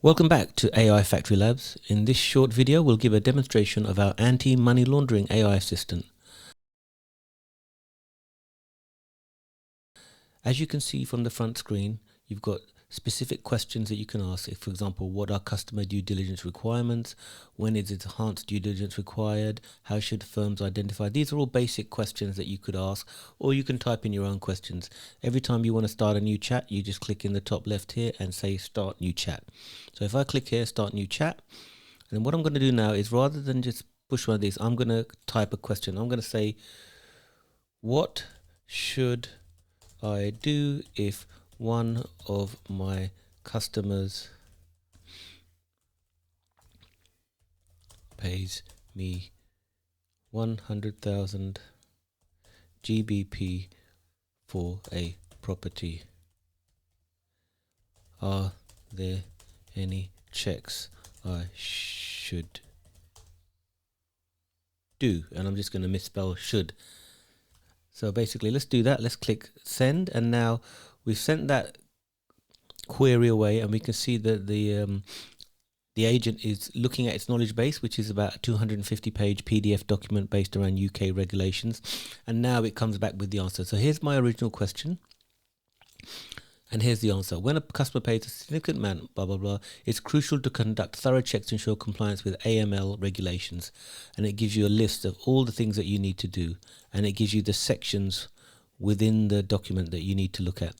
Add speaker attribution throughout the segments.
Speaker 1: Welcome back to AI Factory Labs. In this short video, we'll give a demonstration of our anti-money laundering AI assistant. As you can see from the front screen, you've got specific questions that you can ask. For example, what are customer due diligence requirements? When is enhanced due diligence required? How should firms identify? These are all basic questions that you could ask, or you can type in your own questions. Every time you want to start a new chat, you just click in the top left here and say start new chat. So if I click here, start new chat, and then what I'm going to do now is, rather than just push one of these, I'm going to type a question. I'm going to say, what should I do if one of my customers pays me 100,000 GBP for a property? Are there any checks I should do? And I'm just going to misspell should. So basically, let's do that. Let's click send, and now we've sent that query away, and we can see that the agent is looking at its knowledge base, which is about a 250-page PDF document based around UK regulations, and now it comes back with the answer. So here's my original question, and here's the answer. When a customer pays a significant amount, blah, blah, blah, it's crucial to conduct thorough checks to ensure compliance with AML regulations. And it gives you a list of all the things that you need to do. And it gives you the sections within the document that you need to look at.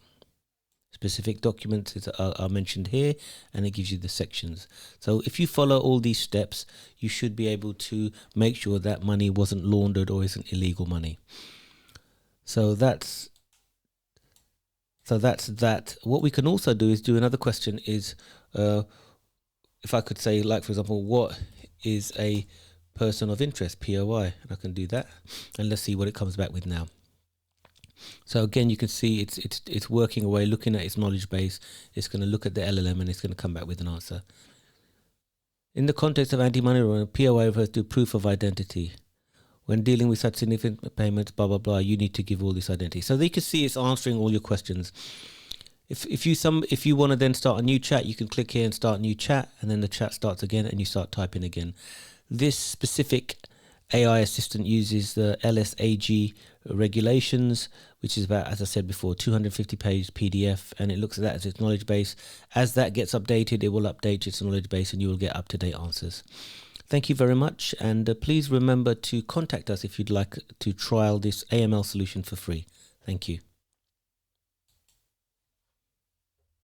Speaker 1: Specific documents are mentioned here, and it gives you the sections. So if you follow all these steps, you should be able to make sure that money wasn't laundered or isn't illegal money. So that's that. What we can also do is do another question is, if I could say, like, for example, what is a person of interest, POI? And I can do that. And let's see what it comes back with now. So again, you can see it's working away, looking at its knowledge base. It's going to look at the LLM and it's going to come back with an answer. In the context of anti-money laundering, POI refers to proof of identity. When dealing with such significant payments, blah, blah, blah, you need to give all this identity. So you can see it's answering all your questions. If you want to then start a new chat, you can click here and start new chat, and then the chat starts again and you start typing again. This specific AI assistant uses the LSAG regulations, which is about, as I said before, 250-page PDF, and it looks at that as its knowledge base. As that gets updated, it will update its knowledge base and you will get up-to-date answers. Thank you very much, and please remember to contact us if you'd like to trial this AML solution for free. Thank you.